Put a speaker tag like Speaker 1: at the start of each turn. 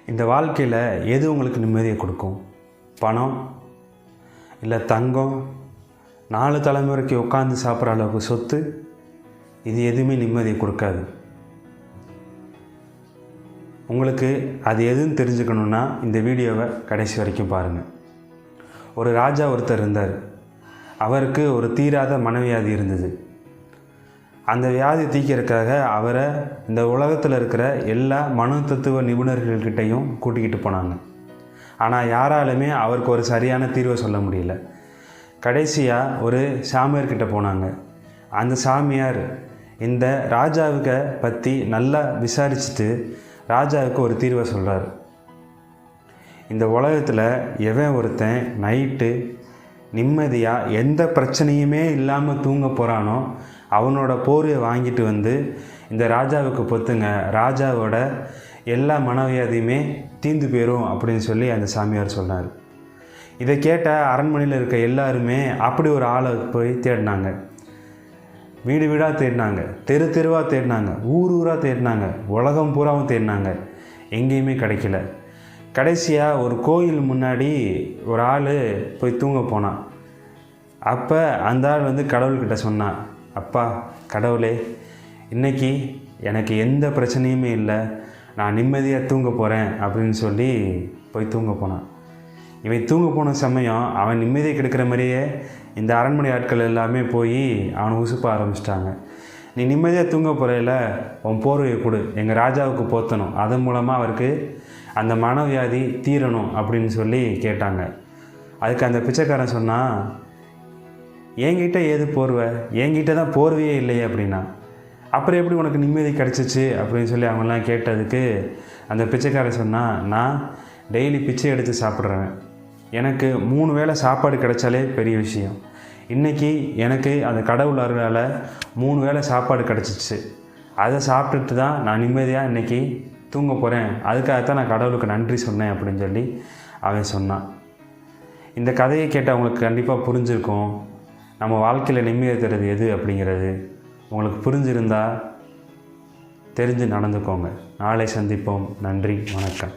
Speaker 1: இந்த வாழ்க்கையில் எது உங்களுக்கு நிம்மதியை கொடுக்கும்? பணம், இல்லை தங்கம், 4 தலைமுறைக்கு உட்காந்து சாப்பிட்ற அளவுக்கு சொத்து? இது எதுவுமே நிம்மதியை கொடுக்காது. உங்களுக்கு அது எதுன்னு தெரிஞ்சுக்கணுன்னா இந்த வீடியோவை கடைசி வரைக்கும் பாருங்கள். ஒரு ராஜா ஒருத்தர் இருந்தார். அவருக்கு ஒரு தீராத மனவியாதி இருந்தது. அந்த வியாதி தீர்க்கறதுக்காக அவரை இந்த உலகத்தில் இருக்கிற எல்லா மனோதத்துவ நிபுணர்கள்கிட்டையும் கூட்டிக்கிட்டு போனாங்க. ஆனால் யாராலுமே அவருக்கு ஒரு சரியான தீர்வை சொல்ல முடியல. கடைசியாக ஒரு சாமியார்கிட்ட போனாங்க. அந்த சாமியார் இந்த ராஜாவுக்கு பற்றி நல்லா விசாரிச்சுட்டு ராஜாவுக்கு ஒரு தீர்வை சொல்கிறார். இந்த உலகத்தில் எவன் ஒருத்தன் நைட்டு நிம்மதியாக எந்த பிரச்சனையுமே இல்லாமல் தூங்க போகிறானோ அவனோட போர்வையை வாங்கிட்டு வந்து இந்த ராஜாவுக்கு பொத்துங்க, ராஜாவோட எல்லா மனவியாதியுமே தீர்ந்து போயிடும் அப்படின்னு சொல்லி அந்த சாமியார் சொன்னார். இதை கேட்ட அரண்மனையில் இருக்க எல்லாருமே அப்படி ஒரு ஆளை போய் தேடினாங்க. வீடு வீடாக தேடினாங்க, தெரு தெருவாக தேடினாங்க, ஊர் ஊராக தேடினாங்க, உலகம் பூராவும் தேடினாங்க. எங்கேயுமே கிடைக்கல. கடைசியாக ஒரு கோயில் முன்னாடி ஒரு ஆள் போய் தூங்க போனான். அப்போ அந்த ஆள் கடவுள்கிட்ட சொன்னான், அப்பா கடவுளே, இன்றைக்கி எனக்கு எந்த பிரச்சனையுமே இல்லை, நான் நிம்மதியாக தூங்க போகிறேன் அப்படின்னு சொல்லி போய் தூங்க போனான். இவன் தூங்க போன சமயம் அவன் நிம்மதியை கெடுக்கிற மாதிரியே இந்த அரண்மனை ஆட்கள் எல்லாமே போய் அவனை உசுப்ப ஆரம்பிச்சிட்டாங்க. நீ நிம்மதியாக தூங்க போகிறதில்ல, உன் போர்வையை கொடு, எங்கள் ராஜாவுக்கு போற்றணும், அதன் மூலமாக அவருக்கு அந்த மனவியாதி தீரணும் அப்படின்னு சொல்லி கேட்டாங்க. அதுக்கு அந்த பிச்சைக்காரன் சொன்னான், என்கிட்ட ஏது போர்வை, என்கிட்ட தான் போர்வையே இல்லையே அப்படின்னா. அப்புறம் எப்படி உனக்கு நிம்மதி கிடச்சிச்சு அப்படின்னு சொல்லி அவங்கெல்லாம் கேட்டதுக்கு அந்த பிச்சைக்காரன் சொன்னால், நான் டெய்லி பிச்சை எடுத்து சாப்பிட்றேன், எனக்கு 3 வேளை சாப்பாடு கிடைச்சாலே பெரிய விஷயம். இன்றைக்கி எனக்கு அந்த கடவுள் அருளால் 3 வேளை சாப்பாடு கிடச்சிச்சு, அதை சாப்பிட்டுட்டு தான் நான் நிம்மதியாக இன்றைக்கி தூங்க போகிறேன், அதுக்காகத்தான் நான் கடவுளுக்கு நன்றி சொன்னேன் அப்படின்னு சொல்லி அவன் சொன்னான். இந்த கதையை கேட்டால் அவங்களுக்கு கண்டிப்பாக புரிஞ்சிருக்கும் நம்ம வாழ்க்கையில் நிம்மதி தருது எது அப்படிங்கிறது. உங்களுக்கு புரிஞ்சிருந்தால் தெரிஞ்சு நடந்துக்கோங்க. நாளை சந்திப்போம். நன்றி, வணக்கம்.